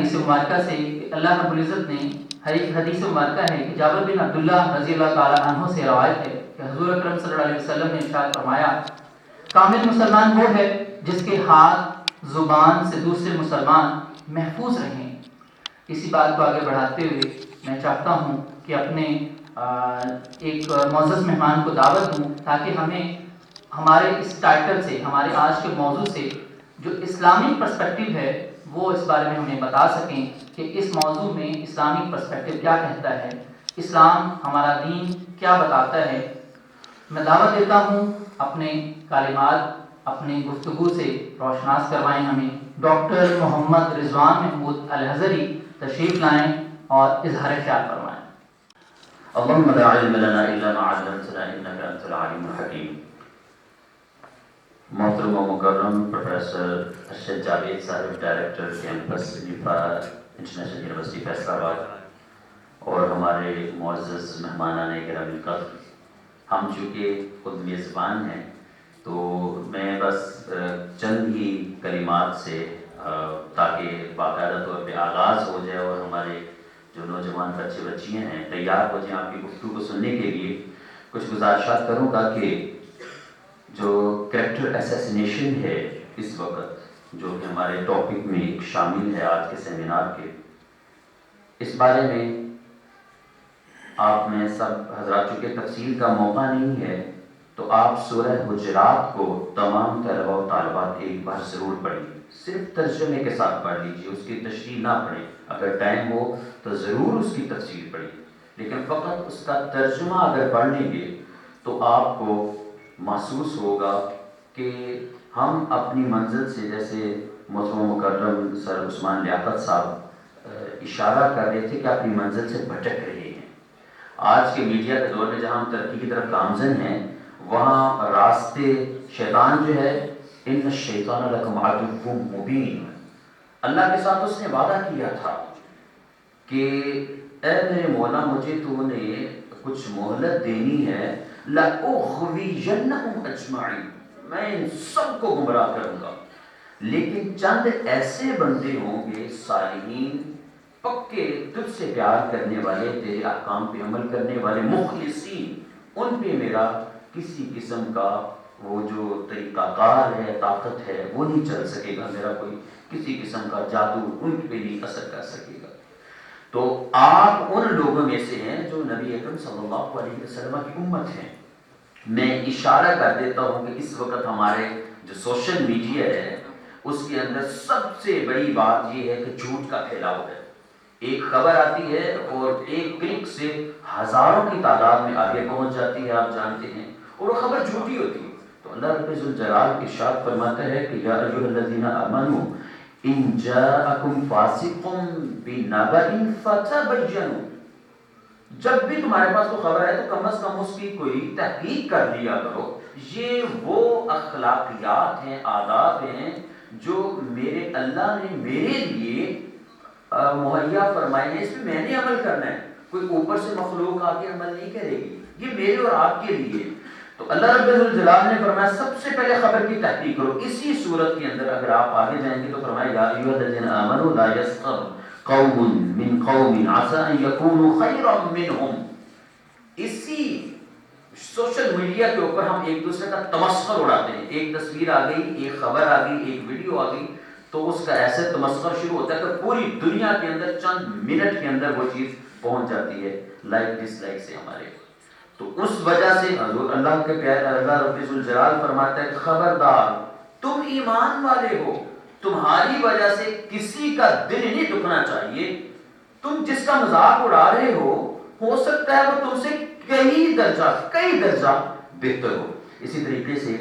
حدیث مبارکہ سے کہ اللہ رب العزت نے ایک حدیث مبارکہ ہے کہ جابر بن عبداللہ رضی اللہ تعالیٰ عنہ سے روایت ہے کہ حضور اکرم صلی اللہ علیہ وسلم نے ارشاد فرمایا کامل مسلمان وہ ہے جس کے ہاتھ زبان سے دوسرے مسلمان محفوظ رہیں۔ اسی بات کو آگے بڑھاتے ہوئے میں چاہتا ہوں کہ اپنے ایک معزز مہمان کو دعوت دوں تاکہ ہمیں ہمارے اس ٹائٹل سے، ہمارے آج کے موضوع سے جو اسلامک پرسپیکٹیو ہے وہ اس بارے میں ہمیں بتا سکیں کہ اس موضوع میں اسلامک پرسپیکٹیو کیا کہتا ہے، اسلام ہمارا دین کیا بتاتا ہے۔ میں دعوت دیتا ہوں اپنے کلمات اپنی گفتگو سے روشناس کروائیں ہمیں ڈاکٹر محمد رضوان محمود الحضری تشریف لائیں اور اظہار خیال فرمائیں۔ اللهم لا علم لنا الا ما علمتنا انك انت العليم الحكيم۔ محترم و مکرم پروفیسر ارشد جاوید صاحب، director campus international university Faisalabad, اور ہمارے معزز مہمانان گرامی قدر، ہم چونکہ خود میزبان ہیں تو میں بس چند ہی کلمات سے تاکہ باقاعدہ طور پہ آغاز ہو جائے اور ہمارے جو نوجوان بچے بچیاں ہیں تیار ہو جائیں آپ کی گفتگو کو سننے کے لیے، کچھ گزارشات کروں گا کہ جو کریکٹر اسیسینیشن ہے اس وقت جو کہ ہمارے ٹاپک میں شامل ہے آج کے سیمینار کے، اس بارے میں آپ میں سب حضرات چونکہ تفصیل کا موقع نہیں ہے تو آپ سورہ حجرات کو تمام طلبہ و طالبات ایک بار ضرور پڑھیں، صرف ترجمے کے ساتھ پڑھ لیجیے، اس کی تشریح نہ پڑھیں، اگر ٹائم ہو تو ضرور اس کی تفسیر پڑھیں، لیکن فقط اس کا ترجمہ اگر پڑھ لیں گے تو آپ کو محسوس ہوگا کہ ہم اپنی منزل سے، جیسے محترم مکرم سر عثمان لیاقت صاحب اشارہ کر رہے تھے کہ اپنی منزل سے بھٹک رہے ہیں۔ آج کے میڈیا کے دور میں جہاں ہم ترقی کی طرف گامزن ہیں وہاں راستے شیطان جو ہے ان الشیطان لکم عدو مبین، اللہ کے ساتھ اس نے وعدہ کیا تھا کہ اے میرے مولا مجھے تو نے کچھ مہلت دینی ہے، لَأُغْوِيَنَّهُمْ أَجْمَعِينَ، میں ان سب کو گمراہ کروں گا، لیکن چند ایسے بندے ہوں گے صالحین، پکے تجھ سے پیار کرنے والے، تیرے احکام پہ عمل کرنے والے، مخلصین، ان پہ میرا کسی قسم کا وہ جو طریقہ کار ہے، طاقت ہے، وہ نہیں چل سکے گا، میرا کوئی کسی قسم کا جادو ان پہ نہیں اثر کر سکے گا۔ تو آپ ان لوگوں میں سے ہیں جو نبی اکرم صلی اللہ علیہ وسلم کی امت ہیں۔ میں اشارہ کر دیتا ہوں کہ اس وقت ہمارے جو سوشل میڈیا ہے اس کے اندر سب سے بڑی بات یہ ہے کہ جھوٹ کا پھیلاؤ ہے۔ ایک خبر آتی ہے اور ایک کلک سے ہزاروں کی تعداد میں آگے پہنچ جاتی ہے، آپ جانتے ہیں، اور وہ خبر جھوٹی ہوتی ہے۔ تو اللہ رب ذوالجلال ارشاد فرماتا ہے کہ یا ایھا الذین آمنوا ان جاءکم فاسق بنبأ فتبینوا، جب بھی تمہارے پاس کوئی خبر ہے تو کم از کم اس کی کوئی تحقیق کر لیا کرو۔ یہ وہ اخلاقیات ہیں، آداب ہیں جو میرے اللہ نے میرے لیے مہیا فرمائے ہیں، اس پہ میں نے عمل کرنا ہے، کوئی اوپر سے مخلوق آ کے عمل نہیں کرے گی، یہ میرے اور آپ کے لیے۔ تو اللہ رب الجلال نے فرمایا سب سے پہلے خبر کی تحقیق کرو۔ اسی صورت کے اندر اگر آپ آگے جائیں گے تو فرمایا یا ایھا الذین آمنوا لا یسخر قوم من قوم عسى ان يكونوا خيرا منهم۔ اسی سوشل میڈیا کے اوپر ہم ایک دوسرے کا تمسخر اڑاتے ہیں، ایک تصویر آ گئی، ایک خبر آ گئی، ایک ویڈیو آ گئی تو اس کا ایسے تمسخر شروع ہوتا ہے کہ پوری دنیا کے اندر چند منٹ کے اندر وہ چیز پہنچ جاتی ہے لائک ڈس لائک سے ہمارے۔ تو اس وجہ سے حضور اللہ کے پیارے اللہ رب ذوالجلال فرماتا ہے کہ خبردار تم ایمان والے ہو، تمہاری وجہ سے کسی کا دل نہیں دکھنا چاہیے۔ تم جس کا مذاق اڑا رہے ہو سکتا ہے وہ تم سے کئی درجہ بہتر ہو۔ اسی طریقے سے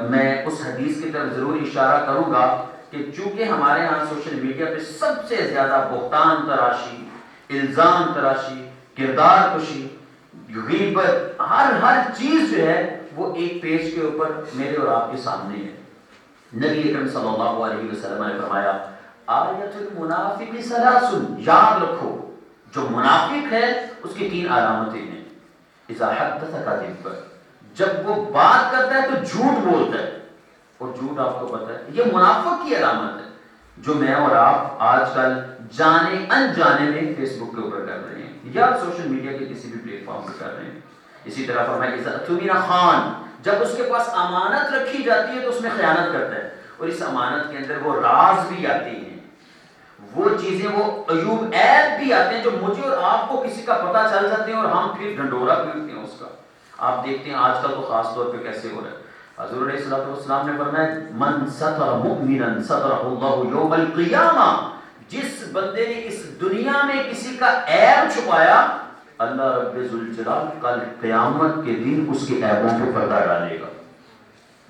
میں اس حدیث کی طرف ضرور اشارہ کروں گا کہ چونکہ ہمارے ہاں سوشل میڈیا پہ سب سے زیادہ بہتان تراشی، الزام تراشی، کردار کشی، غیبت، ہر چیز جو ہے وہ ایک پیج کے اوپر میرے اور آپ کے سامنے ہے۔ نبی اکرم صلی اللہ علیہ وسلم نے فرمایا آیت المنافق ثلاث، یاد رکھو جو منافق ہے اس کی 3 علامتیں ہیں۔ اذا حدث کذب، جب وہ بات کرتا ہے تو جھوٹ بولتا ہے، اور جھوٹ آپ کو پتہ ہے یہ منافق کی علامت ہے۔ جو میں اور آپ آج کل جانے انجانے میں فیس بک کے اوپر کر رہے ہیں یا سوشل میڈیا کے کسی بھی پلیٹ فارم پہ کر رہے ہیں. اسی طرح فرمایا اذا اؤتمن خان، جب اس کے پاس امانت رکھی جاتی ہے تو اس میں خیانت کرتا ہے، اور اس امانت کے اندر وہ راز بھی آتی ہیں، وہ چیزیں، وہ عیوب عیب بھی آتے ہیں جو مجھے اور آپ کو کسی کا پتہ چل جاتے ہیں اور ہم پھر ڈنڈورا پیٹتے ہیں اس کا. آپ دیکھتے ہیں آج کل تو خاص طور پہ کیسے ہو رہا ہے. حضور علیہ الصلوۃ والسلام نے فرمایا من ستر مؤمنا سترہ اللہ یوم القیامہ، جس بندے نے اس دنیا میں کسی کا عیب چھپایا، اللہ رب ذوالجلال کل قیامت کے دن اس کے عیبوں پہ پردہ ڈالے گا.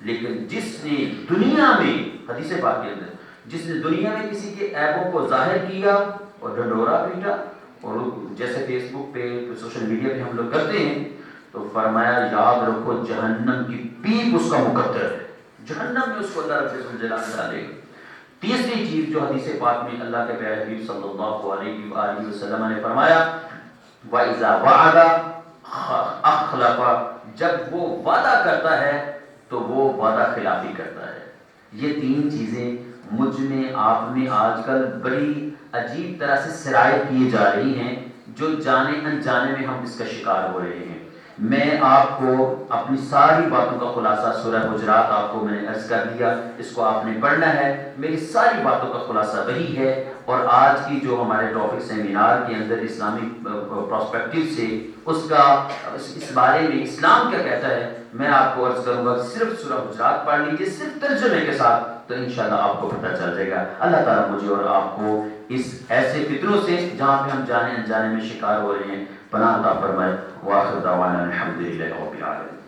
لیکن جس نے دنیا میں، حدیث پاک کے اندر، جس نے دنیا میں کسی کے عیبوں کو ظاہر کیا اور ڈنڈورا پیٹا، اور جیسے فیس بک پہ سوشل میڈیا پہ ہم لوگ کرتے ہیں، تو فرمایا یاد رکھو جہنم کی پیپ اس کا مقدر ہے، جہنم میں اس کو اللہ رب الجلال ڈالے گا. تیسری چیز جو حدیث پاک میں اللہ کے پیارے حبیب صلی اللہ علیہ وآلہ وسلم نے فرمایا وَإِذَا وَعَدَ أَخْلَفَ، جب وہ وعدہ کرتا ہے تو وہ وعدہ خلافی کرتا ہے. یہ تین چیزیں مجھ میں، آپ میں آج کل بڑی عجیب طرح سے سرایت کیے جا رہی ہیں، جو جانے انجانے میں ہم اس کا شکار ہو رہے ہیں. میں آپ کو اپنی ساری باتوں کا خلاصہ سورہ حجرات آپ کو میں نے عرض کر دیا، اس کو آپ نے پڑھنا ہے. میری ساری باتوں کا خلاصہ وہی ہے. اور آج کی جو ہمارے ٹاپک سیمینار کے اندر اسلامک پرسپیکٹو سے اس کا، اس بارے میں اسلام کیا کہتا ہے، میں آپ کو عرض کروں گا صرف سورہ حجرات پڑھ لیجیے، صرف ترجمے کے ساتھ، تو انشاءاللہ آپ کو پتہ چل جائے گا. اللہ تعالیٰ مجھے اور آپ کو اس ایسے فتنوں سے جہاں پہ ہم جانے انجانے میں شکار ہو رہے ہیں پناہ عطا فرمائے. وآخر دعوانا الحمدللہ رب العالمین.